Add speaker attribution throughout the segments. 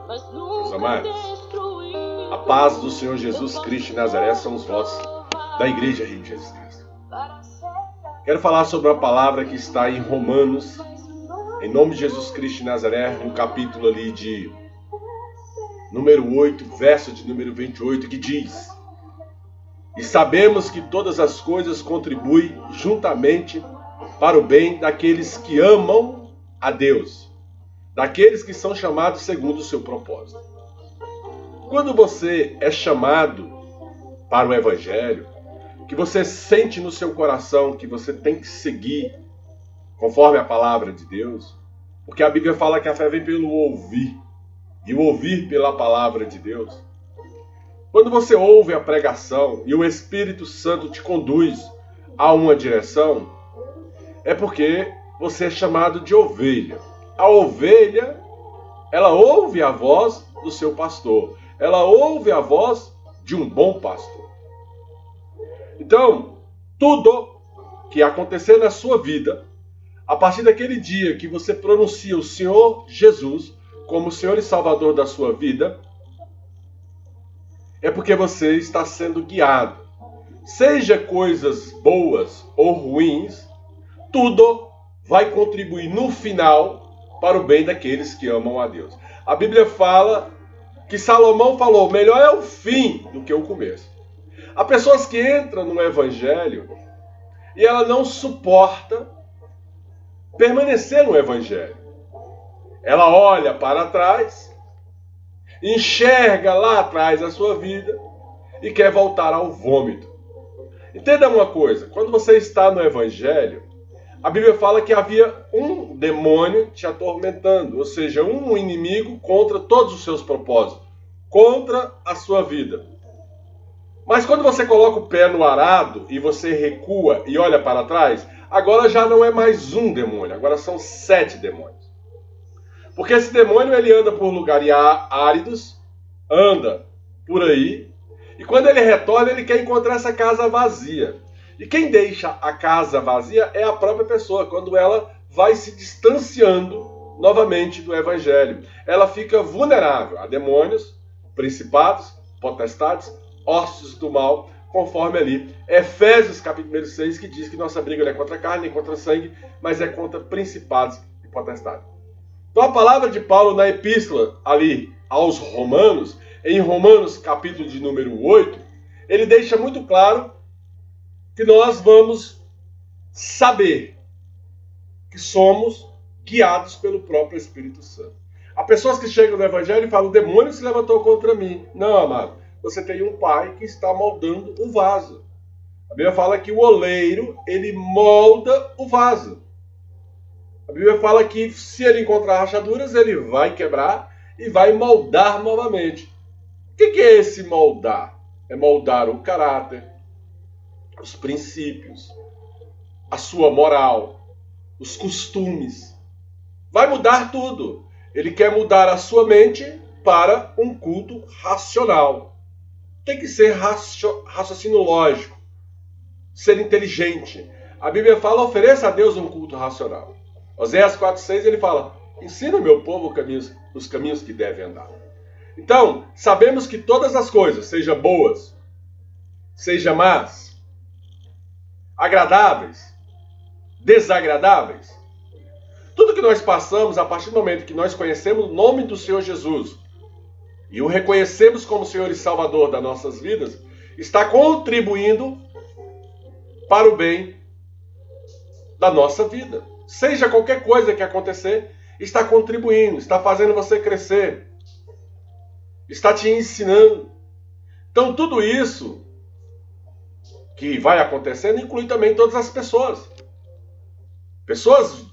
Speaker 1: Meus amados, a paz do Senhor Jesus Cristo de Nazaré são os votos da Igreja Rio de Jesus Cristo. Quero falar sobre uma palavra que está em Romanos, em nome de Jesus Cristo de Nazaré, no capítulo ali de número 8, verso de número 28, que diz: E sabemos que todas as coisas contribuem juntamente para o bem daqueles que amam a Deus, daqueles que são chamados segundo o seu propósito. Quando você é chamado para o Evangelho, que você sente no seu coração que você tem que seguir conforme a palavra de Deus, porque a Bíblia fala que a fé vem pelo ouvir, e o ouvir pela palavra de Deus. Quando você ouve a pregação e o Espírito Santo te conduz a uma direção, é porque você é chamado de ovelha. A ovelha, ela ouve a voz do seu pastor. Ela ouve a voz de um bom pastor. Então, tudo que acontecer na sua vida, a partir daquele dia que você pronuncia o Senhor Jesus como Senhor e Salvador da sua vida, é porque você está sendo guiado. Seja coisas boas ou ruins, tudo vai contribuir no final para o bem daqueles que amam a Deus. A Bíblia fala que Salomão falou, melhor é o fim do que o começo. Há pessoas que entram no Evangelho e ela não suporta permanecer no Evangelho. Ela olha para trás, enxerga lá atrás a sua vida e quer voltar ao vômito. Entenda uma coisa, quando você está no Evangelho, a Bíblia fala que havia um demônio te atormentando, ou seja, um inimigo contra todos os seus propósitos, contra a sua vida. Mas quando você coloca o pé no arado e você recua e olha para trás, agora já não é mais um demônio, agora são 7 demônios. Porque esse demônio ele anda por lugares áridos, anda por aí, e quando ele retorna ele quer encontrar essa casa vazia. E quem deixa a casa vazia é a própria pessoa, quando ela vai se distanciando novamente do Evangelho. Ela fica vulnerável a demônios, principados, potestades, hostes do mal, conforme ali Efésios capítulo 6, que diz que nossa briga não é contra a carne, nem contra sangue, mas é contra principados e potestades. Então a palavra de Paulo na epístola ali aos Romanos, em Romanos capítulo de número 8, ele deixa muito claro que nós vamos saber que somos guiados pelo próprio Espírito Santo. Há pessoas que chegam no Evangelho e falam, o demônio se levantou contra mim. Não, amado, você tem um pai que está moldando o vaso. A Bíblia fala que o oleiro, ele molda o vaso. A Bíblia fala que se ele encontrar rachaduras, ele vai quebrar e vai moldar novamente. O que é esse moldar? É moldar o caráter, os princípios, a sua moral, os costumes. Vai mudar tudo. Ele quer mudar a sua mente para um culto racional. Tem que ser raciocínio lógico, ser inteligente. A Bíblia fala, ofereça a Deus um culto racional. Oséias 4,6 ele fala, ensina o meu povo os caminhos que devem andar. Então, sabemos que todas as coisas, seja boas, seja más, agradáveis, desagradáveis, tudo que nós passamos a partir do momento que nós conhecemos o nome do Senhor Jesus e o reconhecemos como Senhor e Salvador das nossas vidas, está contribuindo para o bem da nossa vida. Seja qualquer coisa que acontecer, está contribuindo, está fazendo você crescer, está te ensinando. Então tudo isso que vai acontecendo inclui também todas as pessoas.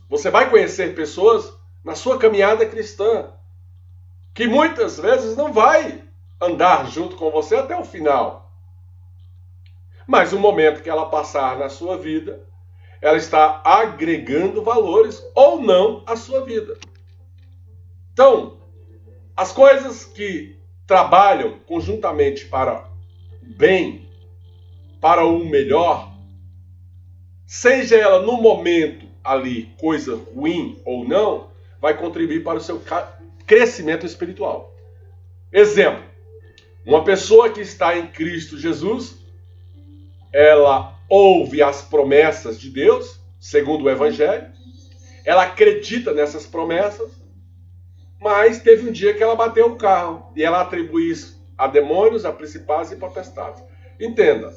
Speaker 1: Você vai conhecer pessoas na sua caminhada cristã, que muitas vezes não vai andar junto com você até o final. Mas no momento que ela passar na sua vida, ela está agregando valores ou não à sua vida. Então, as coisas que trabalham conjuntamente para o bem, para o melhor, seja ela no momento ali coisa ruim ou não, vai contribuir para o seu crescimento espiritual. Exemplo, uma pessoa que está em Cristo Jesus, ela ouve as promessas de Deus, segundo o Evangelho, ela acredita nessas promessas, mas teve um dia que ela bateu o carro e ela atribui isso a demônios, a principados e potestades. Entenda,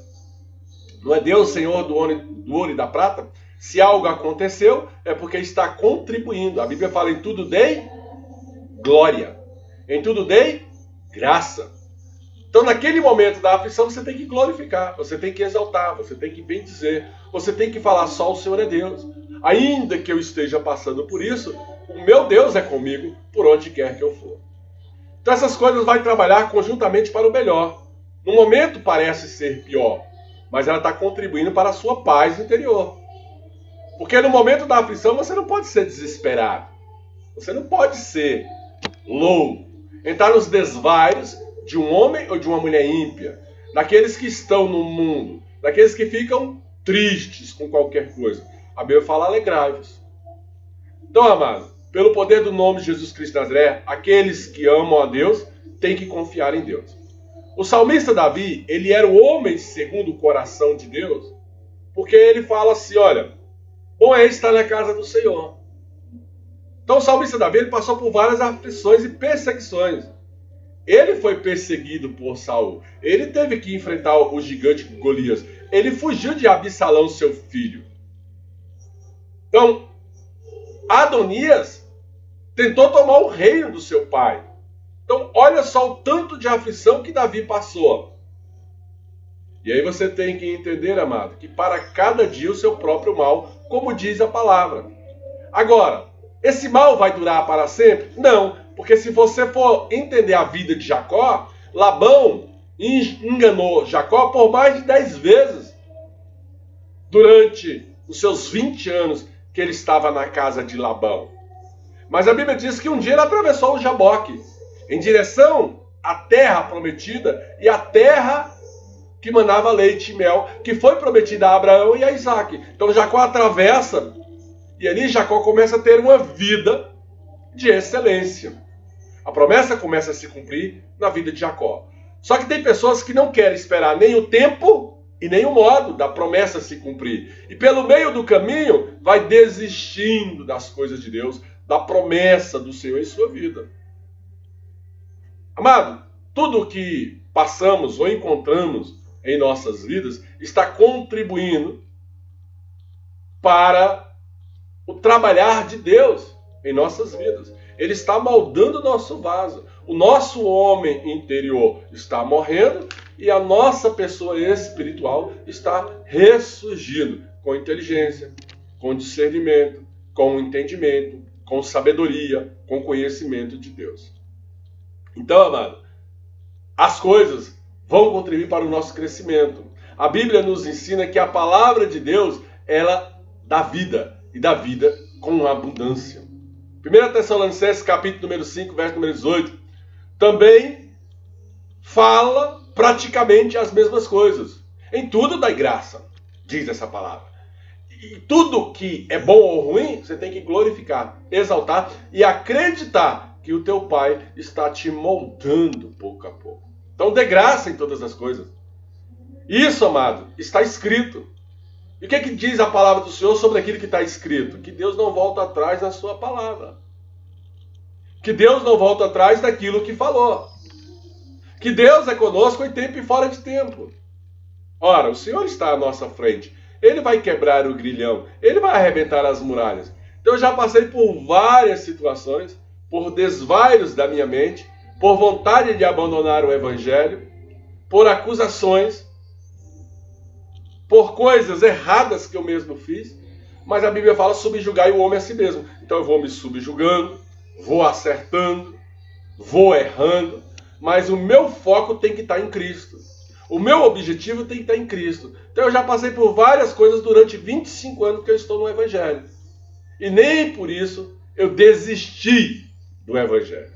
Speaker 1: não é Deus Senhor do ouro e da prata? Se algo aconteceu, é porque está contribuindo. A Bíblia fala: em tudo dei glória, em tudo dei graça. Então, naquele momento da aflição, você tem que glorificar, você tem que exaltar, você tem que bendizer, você tem que falar: só o Senhor é Deus. Ainda que eu esteja passando por isso, o meu Deus é comigo por onde quer que eu for. Então, essas coisas vão trabalhar conjuntamente para o melhor. No momento parece ser pior, mas ela está contribuindo para a sua paz interior. Porque no momento da aflição você não pode ser desesperado, você não pode ser louco, entrar nos desvaios de um homem ou de uma mulher ímpia, daqueles que estão no mundo, daqueles que ficam tristes com qualquer coisa. A Bíblia fala: alegrai-vos. Então, amado, pelo poder do nome de Jesus Cristo de Nazaré, aqueles que amam a Deus têm que confiar em Deus. O salmista Davi, ele era o homem segundo o coração de Deus, porque ele fala assim: olha, bom é estar na casa do Senhor. Então o salmista Davi, ele passou por várias aflições e perseguições. Ele foi perseguido por Saul. Ele teve que enfrentar o gigante Golias. Ele fugiu de Absalão, seu filho. Então, Adonias tentou tomar o reino do seu pai. Então, olha só o tanto de aflição que Davi passou. E aí você tem que entender, amado, que para cada dia o seu próprio mal, como diz a palavra. Agora, esse mal vai durar para sempre? Não, porque se você for entender a vida de Jacó, Labão enganou Jacó por mais de 10 vezes durante os seus 20 anos que ele estava na casa de Labão. Mas a Bíblia diz que um dia ele atravessou o Jaboque em direção à terra prometida e à terra que manava leite e mel, que foi prometida a Abraão e a Isaac. Então Jacó atravessa e ali Jacó começa a ter uma vida de excelência. A promessa começa a se cumprir na vida de Jacó. Só que tem pessoas que não querem esperar nem o tempo e nem o modo da promessa se cumprir. E pelo meio do caminho vai desistindo das coisas de Deus, da promessa do Senhor em sua vida. Amado, tudo que passamos ou encontramos em nossas vidas está contribuindo para o trabalhar de Deus em nossas vidas. Ele está moldando o nosso vaso. O nosso homem interior está morrendo e a nossa pessoa espiritual está ressurgindo com inteligência, com discernimento, com entendimento, com sabedoria, com conhecimento de Deus. Então, amado, as coisas vão contribuir para o nosso crescimento. A Bíblia nos ensina que a palavra de Deus, ela dá vida, e dá vida com abundância. 1 Tessalonicenses, capítulo número 5, verso número 18, também fala praticamente as mesmas coisas. Em tudo dai graça, diz essa palavra. E tudo que é bom ou ruim, você tem que glorificar, exaltar e acreditar que o teu Pai está te moldando pouco a pouco. Então dê graça em todas as coisas. Isso, amado, está escrito. E o que é que diz a palavra do Senhor sobre aquilo que está escrito? Que Deus não volta atrás na sua palavra. Que Deus não volta atrás daquilo que falou. Que Deus é conosco em tempo e fora de tempo. Ora, o Senhor está à nossa frente. Ele vai quebrar o grilhão. Ele vai arrebentar as muralhas. Então eu já passei por várias situações, por desvaios da minha mente, por vontade de abandonar o Evangelho, por acusações, por coisas erradas que eu mesmo fiz, mas a Bíblia fala: subjugai o homem a si mesmo. Então eu vou me subjugando, vou acertando, vou errando, mas o meu foco tem que estar em Cristo. O meu objetivo tem que estar em Cristo. Então eu já passei por várias coisas durante 25 anos que eu estou no Evangelho. E nem por isso eu desisti do Evangelho.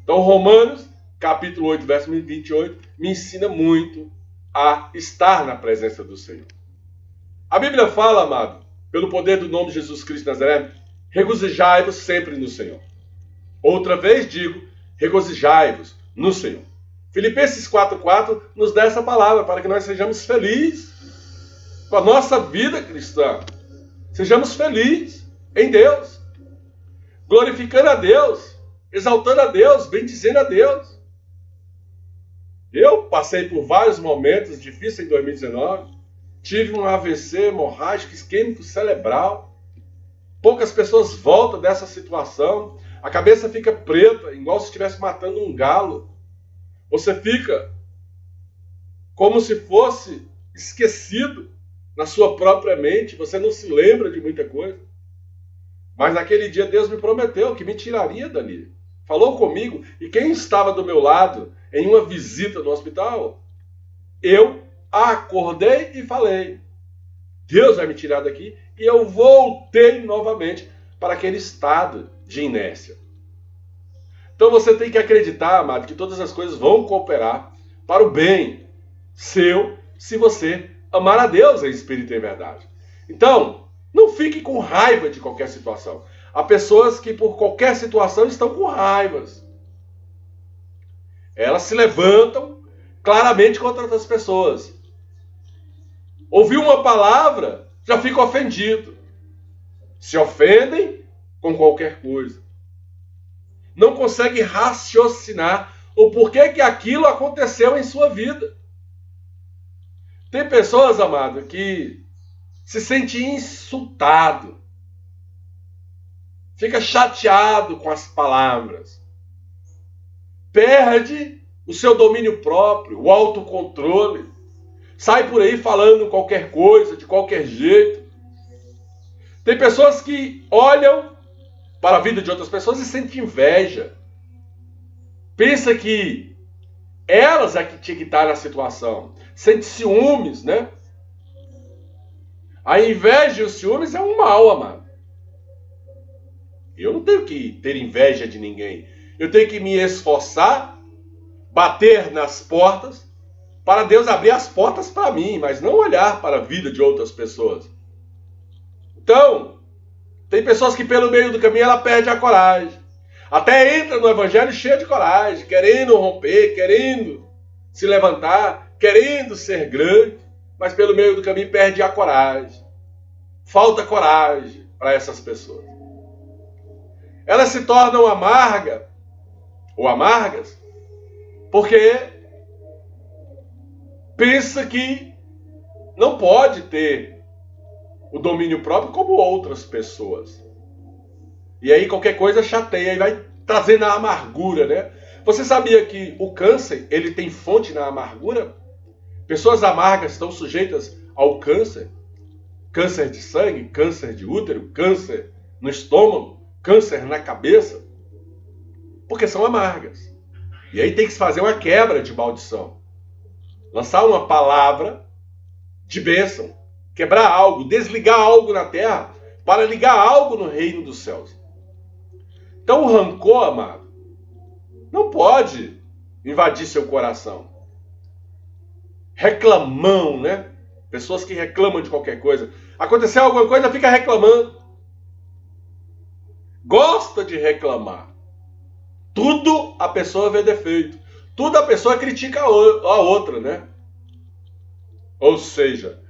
Speaker 1: Então Romanos, capítulo 8, verso 28, me ensina muito a estar na presença do Senhor. A Bíblia fala, amado, pelo poder do nome de Jesus Cristo de Nazaré, regozijai-vos sempre no Senhor. Outra vez digo regozijai-vos no Senhor. Filipenses 4,4 nos dá essa palavra para que nós sejamos felizes com a nossa vida cristã. Sejamos felizes em Deus, glorificando a Deus, exaltando a Deus, bendizendo a Deus. Eu passei por vários momentos difíceis em 2019. Tive um AVC hemorrágico isquêmico cerebral. Poucas pessoas voltam dessa situação. A cabeça fica preta, igual se estivesse matando um galo. Você fica como se fosse esquecido na sua própria mente. Você não se lembra de muita coisa. Mas naquele dia Deus me prometeu que me tiraria dali. Falou comigo. E quem estava do meu lado em uma visita no hospital, eu acordei e falei: Deus vai me tirar daqui. E eu voltei novamente para aquele estado de inércia. Então você tem que acreditar, amado, que todas as coisas vão cooperar para o bem seu, se você amar a Deus em espírito e em verdade. Então, não fique com raiva de qualquer situação. Há pessoas que por qualquer situação estão com raivas. Elas se levantam claramente contra outras pessoas. Ouviu uma palavra, já fica ofendido. Se ofendem com qualquer coisa. Não consegue raciocinar o porquê que aquilo aconteceu em sua vida. Tem pessoas, amado, que se sente insultado. Fica chateado com as palavras. Perde o seu domínio próprio, o autocontrole. Sai por aí falando qualquer coisa, de qualquer jeito. Tem pessoas que olham para a vida de outras pessoas e sentem inveja. Pensa que elas é que tinha que estar na situação. Sente ciúmes, né? A inveja e os ciúmes é um mal, amado. Eu não tenho que ter inveja de ninguém. Eu tenho que me esforçar, bater nas portas, para Deus abrir as portas para mim, mas não olhar para a vida de outras pessoas. Então, tem pessoas que pelo meio do caminho ela perde a coragem. Até entra no evangelho cheia de coragem, querendo romper, querendo se levantar, querendo ser grande, mas pelo meio do caminho perde a coragem. Falta coragem para essas pessoas. Elas se tornam amargas, ou amargas, porque pensa que não pode ter o domínio próprio como outras pessoas. E aí qualquer coisa chateia e vai trazendo a amargura, né? Você sabia que o câncer, ele tem fonte na amargura? Pessoas amargas estão sujeitas ao câncer. Câncer de sangue, câncer de útero, câncer no estômago, câncer na cabeça. Porque são amargas. E aí tem que se fazer uma quebra de maldição. Lançar uma palavra de bênção. Quebrar algo, desligar algo na terra para ligar algo no reino dos céus. Então o rancor, amado, não pode invadir seu coração. Reclamão, né? Pessoas que reclamam de qualquer coisa. Aconteceu alguma coisa, fica reclamando. Gosta de reclamar. Tudo a pessoa vê defeito. Tudo a pessoa critica a outra, né? Ou seja,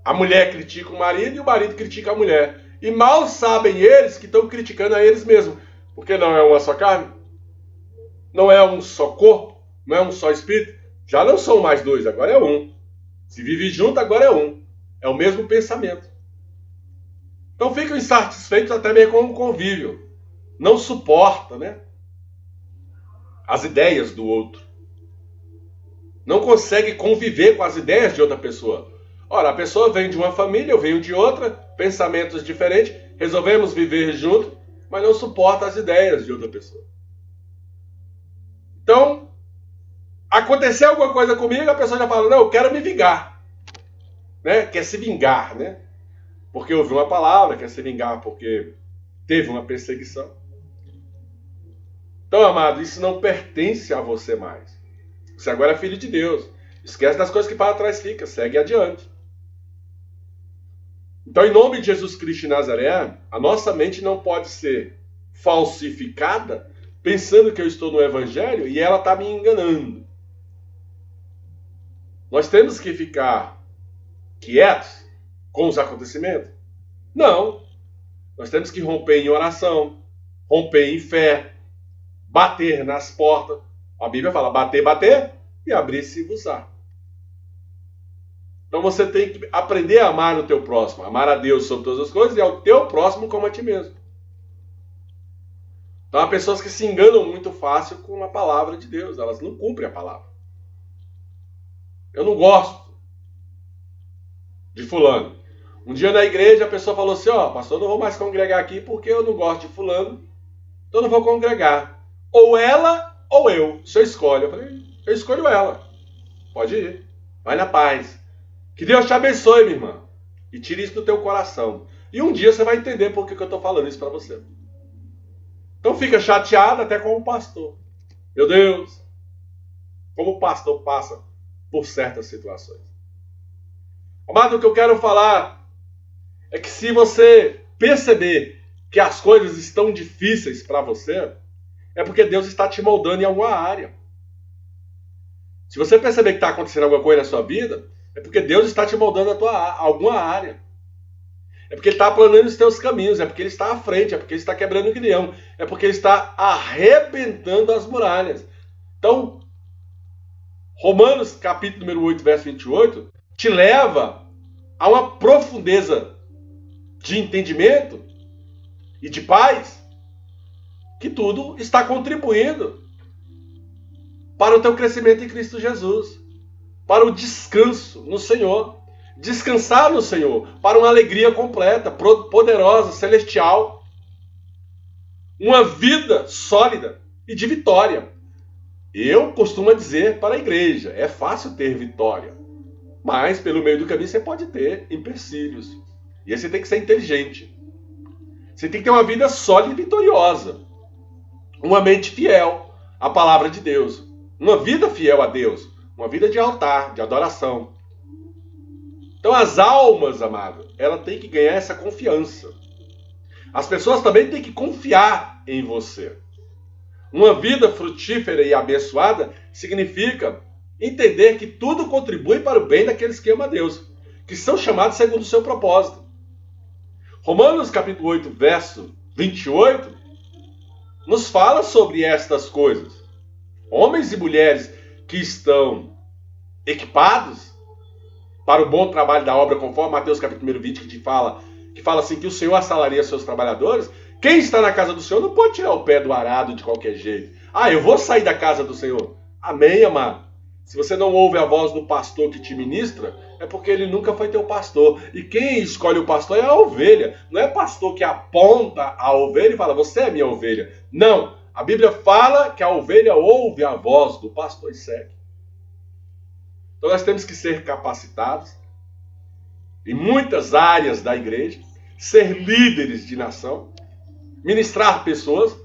Speaker 1: a mulher critica o marido e o marido critica a mulher. E mal sabem eles que estão criticando a eles mesmos. Porque não é uma só carne? Não é um só corpo? Não é um só espírito? Já não são mais dois, agora é um. Se vive junto, agora é um. É o mesmo pensamento. Então ficam insatisfeitos até mesmo com o convívio. Não suporta, né? As ideias do outro. Não consegue conviver com as ideias de outra pessoa. Ora, a pessoa vem de uma família, eu venho de outra, pensamentos diferentes, resolvemos viver junto, mas não suporta as ideias de outra pessoa. Então, aconteceu alguma coisa comigo, a pessoa já fala, não, eu quero me vingar. Né? Quer se vingar, né? Porque ouviu uma palavra, quer se vingar porque teve uma perseguição. Então, amado, isso não pertence a você mais. Você agora é filho de Deus. Esquece das coisas que para trás fica, segue adiante. Então, em nome de Jesus Cristo de Nazaré, a nossa mente não pode ser falsificada pensando que eu estou no evangelho e ela está me enganando. Nós temos que ficar quietos com os acontecimentos? Não. Nós temos que romper em oração, romper em fé, bater nas portas. A Bíblia fala, bater, bater e abrir-se-vos-á. Então você tem que aprender a amar o teu próximo, amar a Deus sobre todas as coisas e ao teu próximo como a ti mesmo. Então há pessoas que se enganam muito fácil com a palavra de Deus, elas não cumprem a palavra. Eu não gosto de fulano. Um dia na igreja a pessoa falou assim, pastor, não vou mais congregar aqui porque eu não gosto de fulano, então não vou congregar. Ou ela ou eu, você escolhe. Eu falei, eu escolho ela. Pode ir, vai na paz. Que Deus te abençoe, minha irmã. E tire isso do teu coração. E um dia você vai entender por que eu estou falando isso para você. Então fica chateado até com o pastor. Meu Deus, como o pastor passa por certas situações. Amado, o que eu quero falar é que se você perceber que as coisas estão difíceis para você, é porque Deus está te moldando em alguma área. Se você perceber que está acontecendo alguma coisa na sua vida, é porque Deus está te moldando alguma área. É porque Ele está aplanando os teus caminhos, é porque Ele está à frente, é porque Ele está quebrando o grilhão, é porque Ele está arrebentando as muralhas. Então, Romanos, capítulo número 8, verso 28, te leva a uma profundeza de entendimento e de paz, que tudo está contribuindo para o teu crescimento em Cristo Jesus, para o descanso no Senhor, descansar no Senhor, para uma alegria completa, poderosa, celestial, uma vida sólida e de vitória. Eu costumo dizer para a igreja, é fácil ter vitória, mas pelo meio do caminho você pode ter empecilhos, e aí você tem que ser inteligente. Você tem que ter uma vida sólida e vitoriosa, uma mente fiel à palavra de Deus, uma vida fiel a Deus, uma vida de altar, de adoração. Então as almas, amado, ela tem que ganhar essa confiança. As pessoas também têm que confiar em você. Uma vida frutífera e abençoada significa entender que tudo contribui para o bem daqueles que amam a Deus, que são chamados segundo o seu propósito. Romanos capítulo 8, verso 28, nos fala sobre estas coisas. Homens e mulheres que estão equipados para o bom trabalho da obra, conforme Mateus capítulo 20, que fala assim, que o Senhor assalaria seus trabalhadores. Quem está na casa do Senhor não pode tirar o pé do arado de qualquer jeito. Eu vou sair da casa do Senhor. Amém, amado? Se você não ouve a voz do pastor que te ministra, é porque ele nunca foi teu pastor. E quem escolhe o pastor é a ovelha. Não é pastor que aponta a ovelha e fala, você é minha ovelha. Não. A Bíblia fala que a ovelha ouve a voz do pastor e segue. Então nós temos que ser capacitados em muitas áreas da igreja, ser líderes de nação, ministrar pessoas,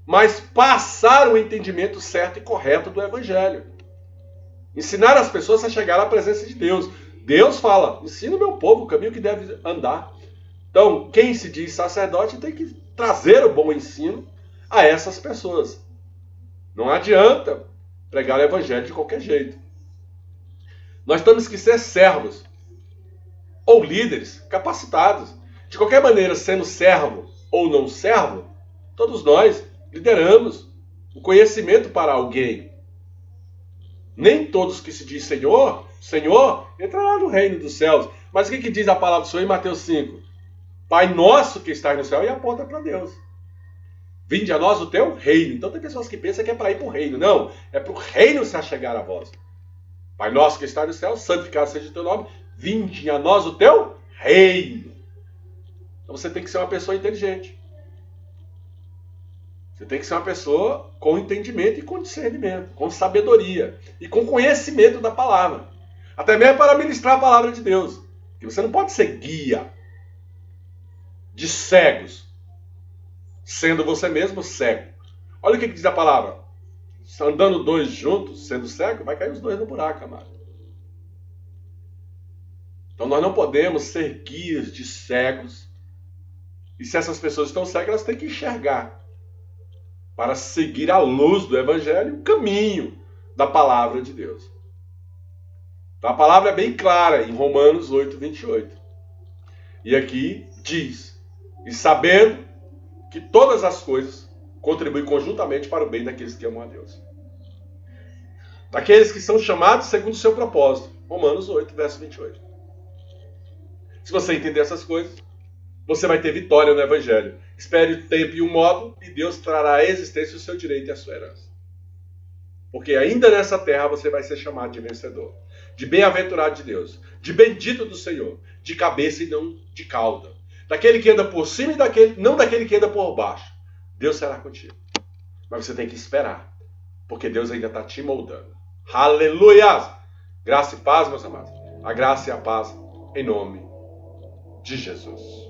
Speaker 1: mas passar o entendimento certo e correto do Evangelho. Ensinar as pessoas a chegar à presença de Deus. Deus fala, ensina o meu povo o caminho que deve andar. Então, quem se diz sacerdote tem que trazer o bom ensino a essas pessoas. Não adianta pregar o Evangelho de qualquer jeito. Nós temos que ser servos ou líderes capacitados. De qualquer maneira, sendo servo ou não servo, todos nós lideramos o conhecimento para alguém. Nem todos que se diz Senhor, Senhor, entrará no reino dos céus. Mas o que diz a palavra do Senhor em Mateus 5? Pai nosso que está no céu, e aponta para Deus. Vinde a nós o teu reino. Então tem pessoas que pensam que é para ir para o reino. Não, é para o reino se achegar a vós. Pai nosso que está no céu, santificado seja o teu nome. Vinde a nós o teu reino. Então você tem que ser uma pessoa inteligente. Você tem que ser uma pessoa com entendimento e com discernimento, com sabedoria e com conhecimento da palavra. Até mesmo para ministrar a palavra de Deus. Porque você não pode ser guia de cegos, sendo você mesmo cego. Olha o que diz a palavra. Andando dois juntos, sendo cego, vai cair os dois no buraco, amado. Então nós não podemos ser guias de cegos. E se essas pessoas estão cegas, elas têm que enxergar. para seguir a luz do Evangelho, o caminho da palavra de Deus. Então, a palavra é bem clara em Romanos 8, 28. E aqui diz, e sabendo que todas as coisas contribuem conjuntamente para o bem daqueles que amam a Deus. Daqueles que são chamados segundo o seu propósito. Romanos 8, verso 28. Se você entender essas coisas, você vai ter vitória no Evangelho. Espere o tempo e o modo, e Deus trará à existência o seu direito e a sua herança. Porque ainda nessa terra você vai ser chamado de vencedor, de bem-aventurado de Deus, de bendito do Senhor, de cabeça e não de cauda, daquele que anda por cima e não daquele que anda por baixo. Deus será contigo. Mas você tem que esperar, porque Deus ainda está te moldando. Aleluia! Graça e paz, meus amados. A graça e a paz em nome de Jesus.